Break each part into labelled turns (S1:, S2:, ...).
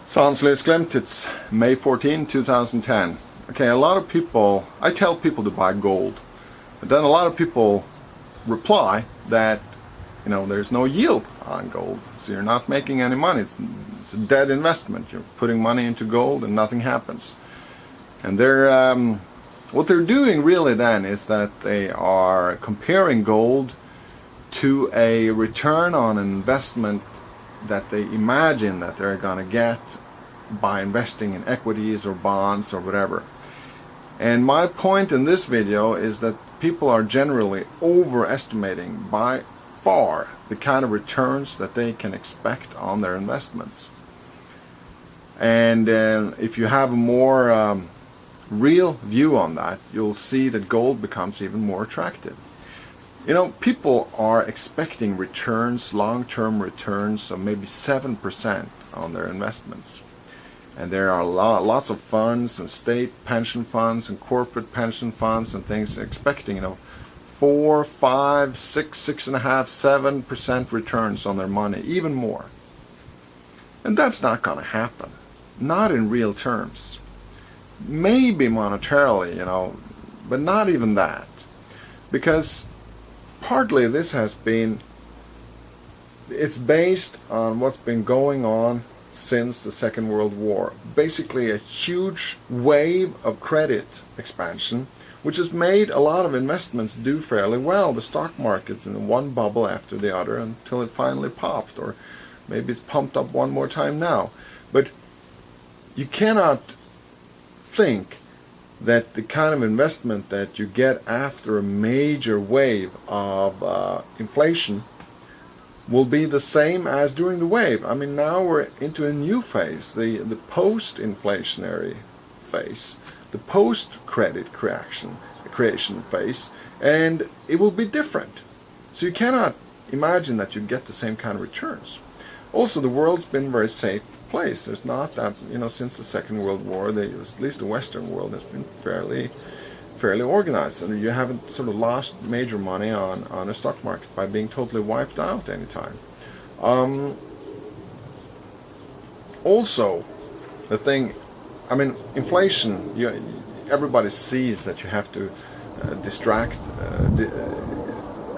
S1: Sanslösglämt, it's May 14, 2010. Okay, a lot of people, I tell people to buy gold, but then a lot of people reply that, there's no yield on gold, so you're not making any money. It's a dead investment. You're putting money into gold and nothing happens. And what they're doing really then is that they are comparing gold to a return on investment that they imagine that they're going to get by investing in equities or bonds or whatever. And my point in this video is that people are generally overestimating by far the kind of returns that they can expect on their investments. And if you have a more real view on that, you'll see that gold becomes even more attractive. People are expecting returns, long-term returns of maybe 7% on their investments. And there are lots of funds and state pension funds and corporate pension funds and things expecting, 4, 5, 6, 6.5, 7% returns on their money, even more. And that's not going to happen. Not in real terms. Maybe monetarily, but not even that. Because partly this it's based on what's been going on since the Second World War. Basically a huge wave of credit expansion, which has made a lot of investments do fairly well. The stock market's in one bubble after the other until it finally popped, or maybe it's pumped up one more time now. But you cannot think that the kind of investment that you get after a major wave of inflation will be the same as during the wave. Now we're into a new phase, the post-inflationary phase, the post-credit creation phase, and it will be different. So you cannot imagine that you get the same kind of returns. Also, the world's been a very safe place. There's not that, since the Second World War, at least the Western world has been fairly organized, and you haven't sort of lost major money on a stock market by being totally wiped out anytime. Also, the thing, inflation, everybody sees that you have to distract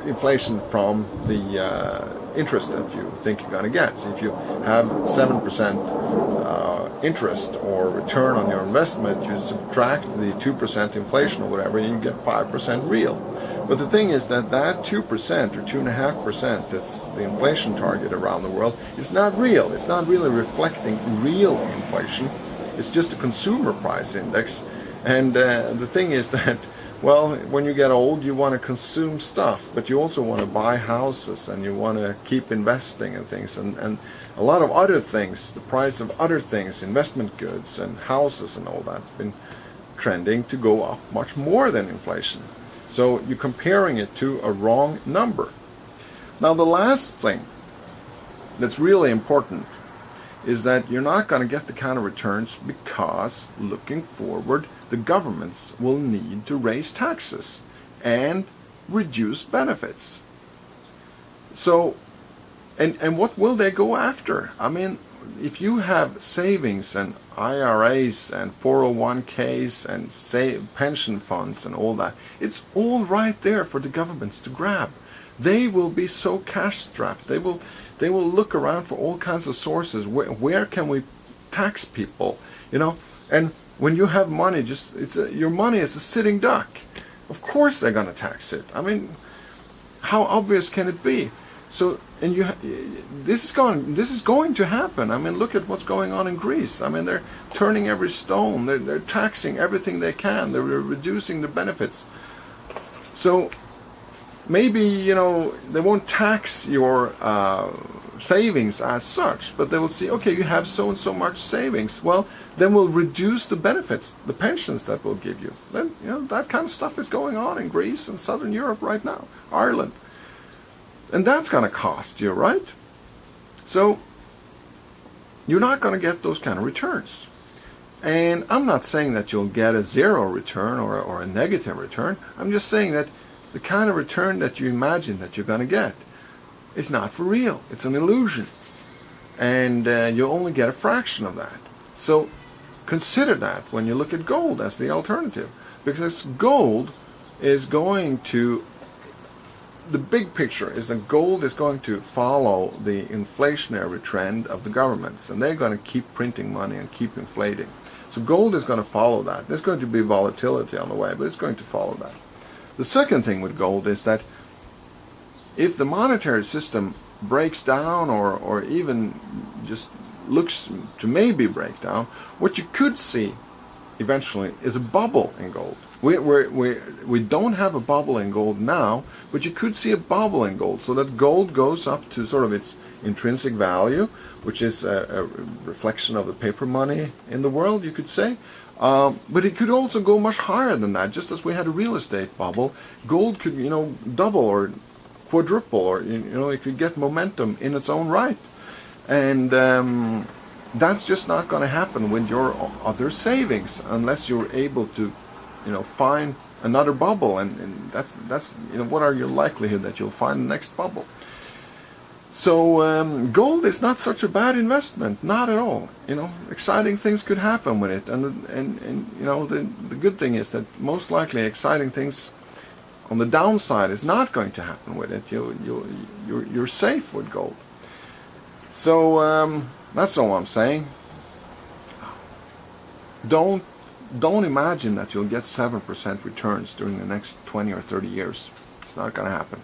S1: inflation from the interest that you think you're going to get. So if you have 7% interest or return on your investment, you subtract the 2% inflation or whatever, and you get 5% real. But the thing is that 2% or 2.5%, that's the inflation target around the world, is not real. It's not really reflecting real inflation. It's just a consumer price index. And the thing is that, well, when you get old, you want to consume stuff, but you also want to buy houses, and you want to keep investing in things, and a lot of other things, the price of other things, investment goods and houses and all that, has been trending to go up much more than inflation. So you're comparing it to a wrong number. Now, the last thing that's really important is that you're not going to get the kind of returns because, looking forward, the governments will need to raise taxes and reduce benefits. So, and what will they go after? If you have savings and IRAs and 401ks and pension funds and all that, it's all right there for the governments to grab. They will be so cash strapped. They will look around for all kinds of sources. Where can we tax people? And when you have money, your money is a sitting duck. Of course they're going to tax it. How obvious can it be? So, and this is going to happen. Look at what's going on in Greece. They're turning every stone. They're taxing everything they can. They're reducing the benefits. So maybe, they won't tax your savings as such, but they will see, okay, you have so and so much savings. Well, then we'll reduce the benefits, the pensions that we'll give you. Then, that kind of stuff is going on in Greece and Southern Europe right now, Ireland. And that's going to cost you, right? So you're not going to get those kind of returns. And I'm not saying that you'll get a zero return or a negative return. I'm just saying that the kind of return that you imagine that you're going to get is not for real. It's an illusion. and you only get a fraction of that. So consider that when you look at gold as the alternative, because gold is going to, the big picture is that gold is going to follow the inflationary trend of the governments, and they're going to keep printing money and keep inflating. So gold is going to follow that. There's going to be volatility on the way, but it's going to follow that. The second thing with gold is that if the monetary system breaks down, or even just looks to maybe break down, what you could see eventually is a bubble in gold. We don't have a bubble in gold now, but you could see a bubble in gold, so that gold goes up to sort of its intrinsic value, which is a reflection of the paper money in the world, you could say. But it could also go much higher than that. Just as we had a real estate bubble, gold could, double or quadruple, or it could get momentum in its own right. And that's just not going to happen with your other savings unless you're able to, find another bubble. And that's what are your likelihood that you'll find the next bubble? So gold is not such a bad investment, not at all. Exciting things could happen with it, and the good thing is that most likely exciting things on the downside is not going to happen with it. You're safe with gold. So that's all I'm saying. Don't imagine that you'll get 7% returns during the next 20 or 30 years. It's not going to happen.